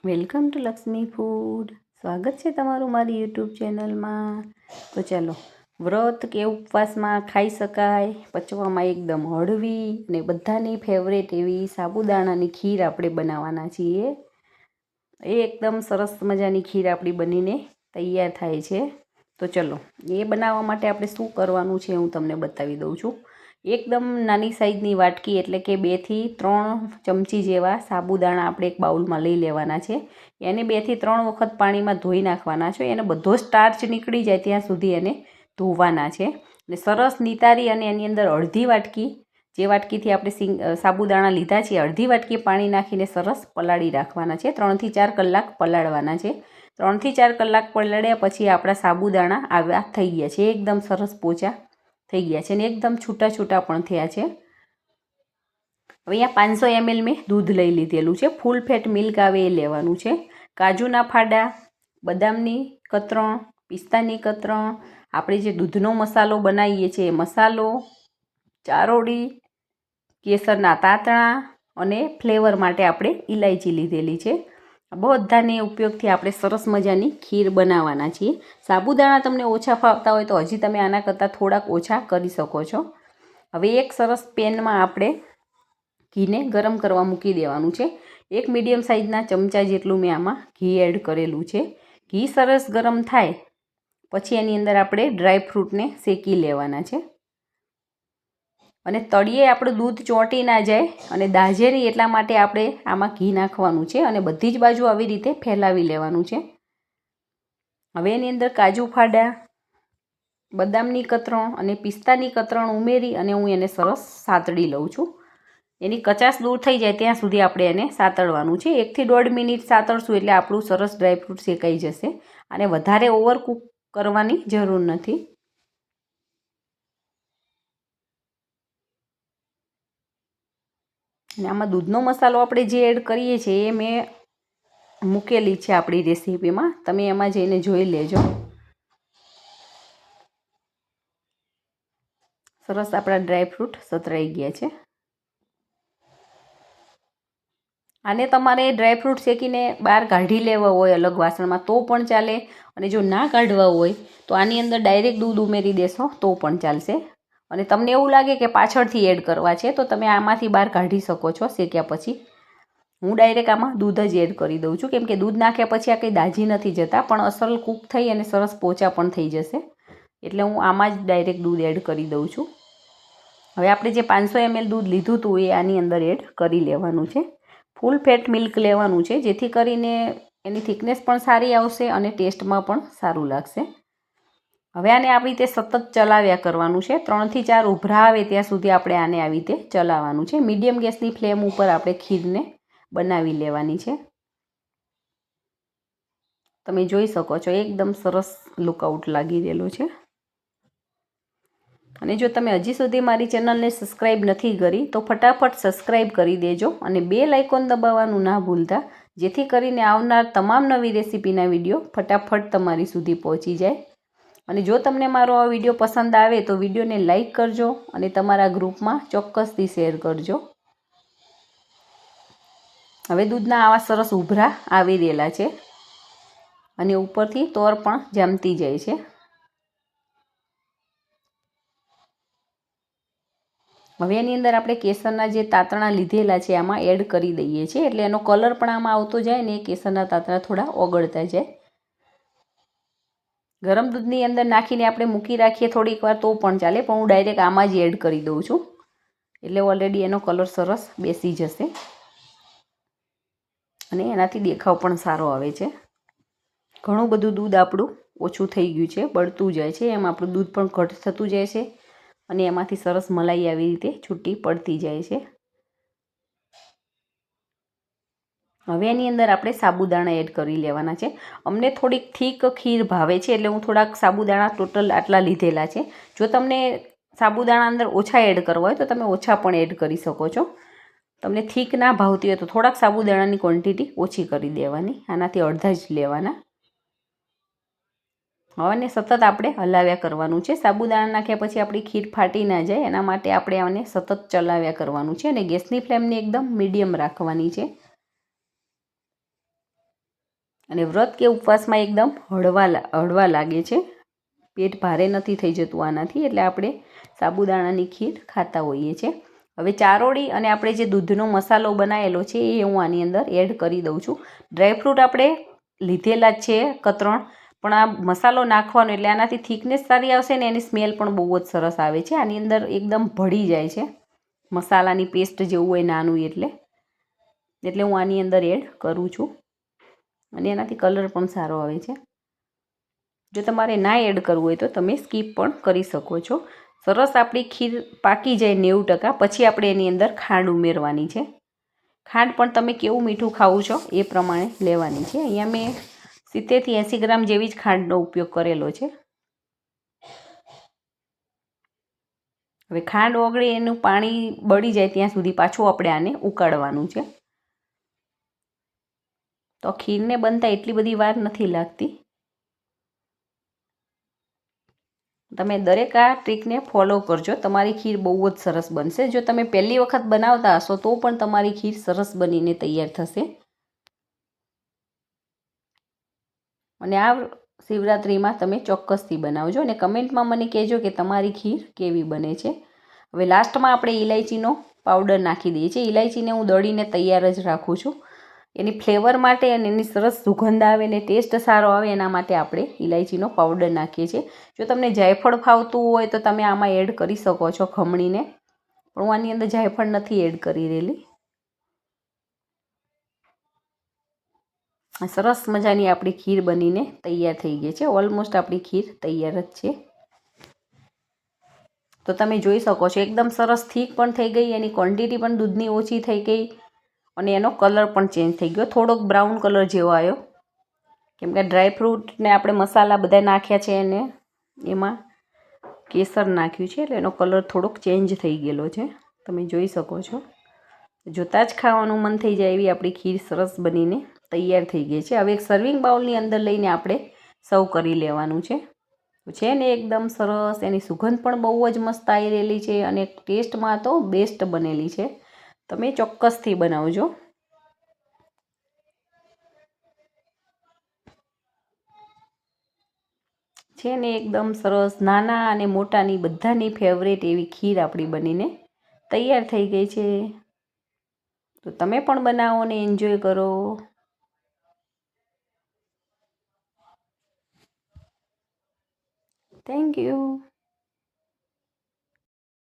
Welcome to Lakshmi food. સ્વાગત છે તમારું મારી યુટ્યુબ ચેનલમાં. તો ચાલો, વ્રત કે ઉપવાસમાં ખાઈ શકાય, પચવામાં એકદમ હળવી અને બધાની ફેવરેટ એવી સાબુદાણાની ખીર આપણે બનાવવાના છીએ. એ એકદમ સરસ મજાની ખીર આપણી બનીને તૈયાર થાય છે. તો ચલો, એ બનાવવા માટે આપણે શું કરવાનું છે હું તમને બતાવી દઉં છું. એકદમ નાની સાઈઝની વાટકી એટલે કે 2 થી 3 ચમચી જેવા સાબુદાણા આપણે એક બાઉલમાં લઈ લેવાના છે. એને 2 થી 3 વખત પાણીમાં ધોઈ નાખવાના છે. એને બધો સ્ટાર્ચ નીકળી જાય ત્યાં સુધી એને ધોવાના છે. અને સરસ નિતારી અને એની અંદર અડધી વાટકી, જે વાટકીથી આપણે સાબુદાણા લીધા છે, અડધી વાટકી પાણી નાખીને સરસ પલાળી રાખવાના છે. 3 થી 4 કલાક પલાળવાના છે. 3 થી 4 કલાક પલાળ્યા પછી આપણા સાબુદાણા આવ્યા થઈ ગયા છે, એકદમ સરસ પોચા થઈ ગયા છે અને એકદમ છૂટા છૂટા પણ થયા છે. હવે અહીંયા 500 ml મેં દૂધ લઈ લીધેલું છે. ફૂલ ફેટ મિલ્ક આવે એ લેવાનું છે. કાજુના ફાડા, બદામની કતરણ, પિસ્તાની કતરણ, આપણે જે દૂધનો મસાલો બનાવીએ છીએ એ મસાલો, ચારોળી, કેસરના તાતણા અને ફ્લેવર માટે આપણે ઇલાયચી લીધેલી છે. બધાને ઉપયોગથી આપણે સરસ મજાની ખીર બનાવવાના છીએ. સાબુદાણા તમને ઓછા ફાવતા હોય તો હજી તમે આના કરતાં થોડાક ઓછા કરી શકો છો. હવે એક સરસ પેનમાં આપણે ઘીને ગરમ કરવા મૂકી દેવાનું છે. એક મીડિયમ સાઇઝના ચમચા જેટલું મેં આમાં ઘી એડ કરેલું છે. ઘી સરસ ગરમ થાય પછી એની અંદર આપણે ડ્રાયફ્રૂટને શેકી લેવાના છે. અને તળિયે આપણું દૂધ ચોંટી ના જાય અને દાઝે નહીં એટલા માટે આપણે આમાં ઘી નાખવાનું છે અને બધી જ બાજુ આવી રીતે ફેલાવી લેવાનું છે. હવે એની અંદર કાજુ ફાડા, બદામની કતરણ અને પિસ્તાની કતરણ ઉમેરી અને હું એને સરસ સાતળી લઉં છું. એની કચાશ દૂર થઈ જાય ત્યાં સુધી આપણે એને સાતળવાનું છે. 1 થી 1.5 મિનિટ સાતળશું એટલે આપણું સરસ ડ્રાયફ્રૂટ શેકાઈ જશે. અને વધારે ઓવરકુક કરવાની જરૂર નથી. અને આમાં દૂધનો મસાલો આપણે જે એડ કરીએ છીએ એ મેં મૂકેલી છે આપણી રેસીપીમાં, તમે એમાં જઈને જોઈ લેજો. સરસ આપણા ડ્રાયફ્રૂટ સતરાઈ ગયા છે. આને તમારે ડ્રાયફ્રૂટ શેકીને બહાર કાઢી લેવા હોય અલગ વાસણમાં તો પણ ચાલે, અને જો ના કાઢવા હોય તો આની અંદર ડાયરેક્ટ દૂધ ઉમેરી દેશો તો પણ ચાલશે. અને તમને એવું લાગે કે પાછળથી એડ કરવા છે તો તમે આમાંથી બહાર કાઢી શકો છો શેક્યા પછી. હું ડાયરેક્ટ આમાં દૂધ જ એડ કરી દઉં છું, કેમ કે દૂધ નાખ્યા પછી આ કંઈ દાજી નથી જતા, પણ અસલ કૂક થઈ અને સરસ પોચા પણ થઈ જશે. એટલે હું આમાં જ ડાયરેક્ટ દૂધ એડ કરી દઉં છું. હવે આપણે જે 500 ml દૂધ લીધું હતું એ આની અંદર એડ કરી લેવાનું છે. ફૂલ ફેટ મિલ્ક લેવાનું છે જેથી કરીને એની થિકનેસ પણ સારી આવશે અને ટેસ્ટમાં પણ સારું લાગશે. હવે આને આવી રીતે સતત ચલાવ્યા કરવાનું છે. 3 થી 4 ઉભરા આવે ત્યાં સુધી આપણે આને આવી રીતે ચલાવવાનું છે. મીડિયમ ગેસની ફ્લેમ ઉપર આપણે ખીરને બનાવી લેવાની છે. તમે જોઈ શકો છો એકદમ સરસ લુકઆઉટ લાગી રહેલો છે. અને જો તમે હજી સુધી મારી ચેનલને સબસ્ક્રાઈબ નથી કરી તો ફટાફટ સબસ્ક્રાઈબ કરી દેજો અને બેલ આઇકોન દબાવવાનું ના ભૂલતા, જેથી કરીને આવનાર તમામ નવી રેસીપીના વિડીયો ફટાફટ તમારી સુધી પહોંચી જાય. અને જો તમને મારો આ વિડીયો પસંદ આવે તો વિડીયોને લાઈક કરજો અને તમારા ગ્રુપમાં ચોક્કસથી શેર કરજો. હવે દૂધના આવા સરસ ઉભરા આવી રહેલા છે અને ઉપરથી તોર પણ જામતી જાય છે. હવે એની અંદર આપણે કેસરના જે તાતણા લીધેલા છે આમાં એડ કરી દઈએ છીએ, એટલે એનો કલર પણ આમાં આવતો જાય ને કેસરના તાતણા થોડા ઓગળતા જાય. ગરમ દૂધની અંદર નાખીને આપણે મૂકી રાખીએ થોડીક વાર તો પણ ચાલે, પણ હું ડાયરેક્ટ આમાં જ એડ કરી દઉં છું એટલે ઓલરેડી એનો કલર સરસ બેસી જશે અને એનાથી દેખાવ પણ સારો આવે છે. ઘણું બધું દૂધ આપણું ઓછું થઈ ગયું છે, બળતું જાય છે, એમ આપણું દૂધ પણ ઘટ થતું જાય છે અને એમાંથી સરસ મલાઈ આવી રીતે છૂટી પડતી જાય છે. હવે એની અંદર આપણે સાબુદાણા એડ કરી લેવાના છે. અમને થોડીક થીક ખીર ભાવે છે એટલે હું થોડાક સાબુદાણા ટોટલ આટલા લીધેલા છે. જો તમને સાબુદાણા અંદર ઓછા એડ કરવા હોય તો તમે ઓછા પણ એડ કરી શકો છો. તમને થીક ના ભાવતી હોય તો થોડાક સાબુદાણાની ક્વોન્ટિટી ઓછી કરી દેવાની, આનાથી અડધા જ લેવાના. હવે સતત આપણે હલાવ્યા કરવાનું છે. સાબુદાણા નાખ્યા પછી આપણી ખીર ફાટી ના જાય એના માટે આપણે આને સતત ચલાવ્યા કરવાનું છે અને ગેસની ફ્લેમને એકદમ મીડિયમ રાખવાની છે. અને વ્રત કે ઉપવાસમાં એકદમ હળવા લાગે છે, પેટ ભારે નથી થઈ જતું આનાથી, એટલે આપણે સાબુદાણાની ખીર ખાતા હોઈએ છીએ. હવે ચારોળી અને આપણે જે દૂધનો મસાલો બનાવેલો છે એ હું આની અંદર એડ કરી દઉં છું. ડ્રાયફ્રૂટ આપણે લીધેલા જ છે કતરણ, પણ આ મસાલો નાખવાનો એટલે આનાથી થિકનેસ સારી આવશે ને એની સ્મેલ પણ બહુ જ સરસ આવે છે. આની અંદર એકદમ ભળી જાય છે, મસાલાની પેસ્ટ જેવું હોય નાનું, એટલે હું આની અંદર એડ કરું છું અને એનાથી કલર પણ સારો આવે છે. જો તમારે ના એડ કરવું હોય તો તમે સ્કીપ પણ કરી શકો છો. સરસ આપણી ખીર પાકી જાય 90%, પછી આપણે એની અંદર ખાંડ ઉમેરવાની છે. ખાંડ પણ તમે કેવું મીઠું ખાવું છો એ પ્રમાણે લેવાની છે. અહીંયા મેં 70 થી 80 ગ્રામ જેવી જ ખાંડનો ઉપયોગ કરેલો છે. હવે ખાંડ ઓગળે એનું પાણી બળી જાય ત્યાં સુધી પાછું આપણે આને ઉકાળવાનું છે. તો ખીરને બનતા એટલી બધી વાર નથી લાગતી. તમે દરેક આ ટ્રીકને ફોલો કરજો, તમારી ખીર બહુ જ સરસ બનશે. જો તમે પહેલી વખત બનાવતા હશો તો પણ તમારી ખીર સરસ બનીને તૈયાર થશે. અને આ શિવરાત્રિમાં તમે ચોક્કસથી બનાવજો અને કમેન્ટમાં મને કહેજો કે તમારી ખીર કેવી બને છે. હવે લાસ્ટમાં આપણે ઇલાયચીનો પાવડર નાખી દઈએ છીએ. ઇલાયચીને હું દળીને તૈયાર જ રાખું છું. એની ફ્લેવર માટે અને એની સરસ સુગંધ આવે અને ટેસ્ટ સારો આવે એના માટે આપણે ઇલાયચીનો પાવડર નાખીએ છીએ. જો તમને જાયફળ ફાવતું હોય તો તમે આમાં એડ કરી શકો છો ખમણીને, પણ હું આની અંદર જાયફળ નથી એડ કરી રહેલી. સરસ મજાની આપણી ખીર બનીને તૈયાર થઈ ગઈ છે. ઓલમોસ્ટ આપણી ખીર તૈયાર જ છે. તો તમે જોઈ શકો છો એકદમ સરસ થીક પણ થઈ ગઈ, એની ક્વોન્ટિટી પણ દૂધની ઓછી થઈ ગઈ અને એનો કલર પણ ચેન્જ થઈ ગયો, થોડોક બ્રાઉન કલર જેવો આવ્યો, કેમ કે ડ્રાયફ્રૂટને આપણે મસાલા બધા નાખ્યા છે અને એમાં કેસર નાખ્યું છે, એટલે એનો કલર થોડોક ચેન્જ થઈ ગયેલો છે. તમે જોઈ શકો છો, જોતાં જ ખાવાનું મન થઈ જાય એવી આપણી ખીર સરસ બનીને તૈયાર થઈ ગઈ છે. હવે એક સર્વિંગ બાઉલની અંદર લઈને આપણે સર્વ કરી લેવાનું છે ને એકદમ સરસ, એની સુગંધ પણ બહુ જ મસ્ત આવી રહેલી છે અને ટેસ્ટમાં તો બેસ્ટ બનેલી છે. તમે ચોક્કસથી બનાવજો. છે ને એકદમ સરસ, નાના અને મોટાની બધાની ફેવરેટ એવી ખીર આપણી બનીને તૈયાર થઈ ગઈ છે. તો તમે પણ બનાવો અને એન્જોય કરો. Thank you.